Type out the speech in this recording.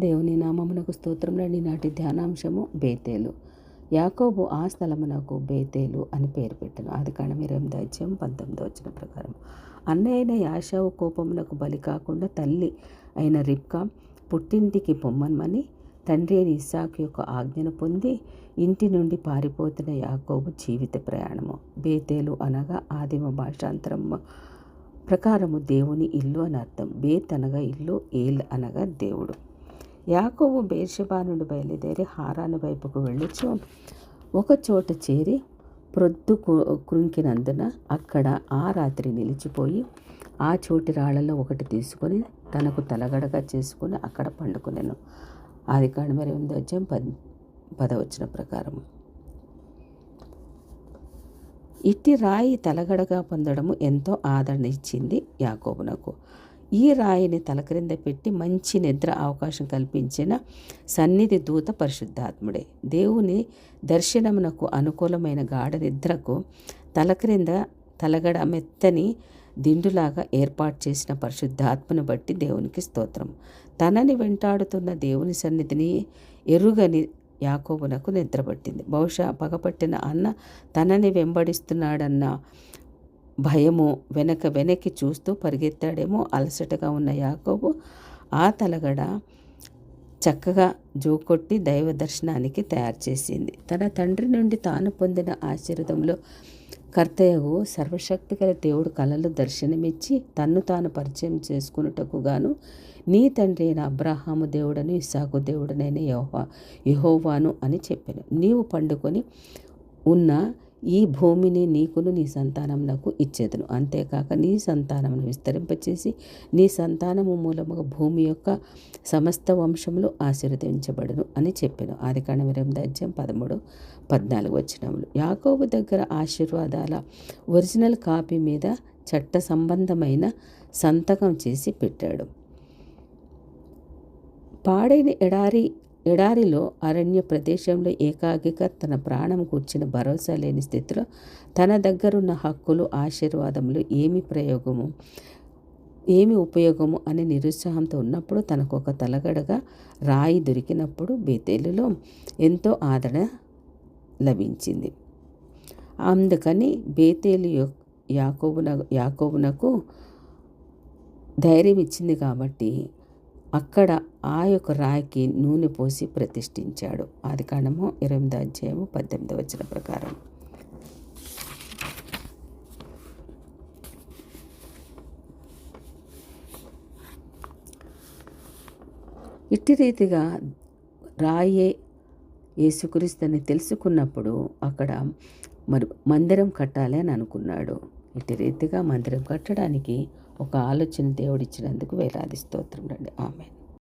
దేవుని నామమునకు స్తోత్రములండి. నాటి ధ్యానాంశము బేతేలు. యాకోబు ఆ స్థలమునకు బేతేలు అని పేరు పెట్టెను. ఆదికాండం 28:19 ప్రకారం. అన్నయ్యైన యాషావు కోపమునకు బలి కాకుండా తల్లి అయిన రిబ్కా పుట్టింటికి పొమ్మని తండ్రి అయిన ఇస్సాకు యొక్క ఆజ్ఞను పొంది ఇంటి నుండి పారిపోతున్న యాకోబు జీవిత ప్రయాణము. బేతేలు అనగా ఆదిమ భాషాంతరం ప్రకారము దేవుని ఇల్లు అని అర్థం. బేత్ అనగా ఇల్లు, ఏల్ అనగా దేవుడు. యాకోబు బేర్షెబా నుండి బయలుదేరి హారాను వైపుకు వెళ్ళొచ్చు ఒక చోట చేరి ప్రొద్దు కృంకినందున అక్కడ ఆ రాత్రి నిలిచిపోయి ఆ చోటి రాళ్లలో ఒకటి తీసుకొని తనకు తలగడగా చేసుకుని అక్కడ పండుకునేను. ఆదికాండం 28:10 ప్రకారము. ఇట్టి రాయి తలగడగా పొందడము ఎంతో ఆదరణ ఇచ్చింది యాకోబునకు. ఈ రాయిని తల క్రింద పెట్టి మంచి నిద్ర అవకాశం కల్పించిన సన్నిధి దూత పరిశుద్ధాత్ముడే. దేవుని దర్శనమునకు అనుకూలమైన గాఢ నిద్రకు తల క్రింద తలగడ మెత్తని దిండులాగా ఏర్పాటు చేసిన పరిశుద్ధాత్మను బట్టి దేవునికి స్తోత్రం. తనని వెంటాడుతున్న దేవుని సన్నిధిని ఎరుగని యాకోబునకు నిద్రపట్టింది. బహుశా పగపట్టిన అన్న తనని వెంబడిస్తున్నాడన్న భయము వెనక్కి చూస్తూ పరిగెత్తాడేమో. అలసటగా ఉన్న యాకోబు ఆ తలగడ చక్కగా జోకొట్టి దైవ దర్శనానికి తయారు చేసింది. తన తండ్రి నుండి తాను పొందిన ఆశీర్వాదంలో కర్తయ్యకు సర్వశక్తిగల దేవుడు కలలో దర్శనమిచ్చి తన్ను తాను పరిచయం చేసుకున్నటకు గాను నీ తండ్రి అయిన అబ్రాహాము దేవుడను ఇస్సాకు దేవుడనైన యెహోవాను అని చెప్పాను. నీవు పండుకొని ఉన్న ఈ భూమిని నీకును నీ సంతానమునకు ఇచ్చేదను. అంతేకాక నీ సంతానమును విస్తరింపచేసి నీ సంతానము మూలముగా భూమి యొక్క సమస్త వంశములు ఆశీర్వదించబడును అని చెప్పాను. ఆదికాండం 28:13-14 యాకోబు దగ్గర ఆశీర్వాదాల ఒరిజినల్ కాపీ మీద చట్ట సంబంధమైన సంతకం చేసి పెట్టాడు. పాడైన ఎడారిలో అరణ్య ప్రదేశంలో ఏకాకిగా తన ప్రాణం కూర్చిన భరోసా లేని స్థితిలో తన దగ్గరున్న హక్కులు, ఆశీర్వాదములు ఏమి ఉపయోగము అనే నిరుత్సాహంతో ఉన్నప్పుడు తనకు ఒక తలగడగా రాయి దొరికినప్పుడు బేతేలులో ఎంతో ఆదరణ లభించింది. అందుకని బేతేలు యాకోబునకు ధైర్యం ఇచ్చింది కాబట్టి అక్కడ ఆ యొక్క రాయికి నూనె పోసి ప్రతిష్ఠించాడు. ఆదికాండము 28:18 ప్రకారం. ఇట్టి రీతిగా రాయే యేసుక్రీస్తుని తెలుసుకున్నప్పుడు అక్కడ మందిరం కట్టాలి అని అనుకున్నాడు. ఇట్టి రీతిగా మందిరం కట్టడానికి ఒక ఆలోచన దేవుడిచ్చినందుకు వేలాది స్తోత్రం రండి. ఆమేన్.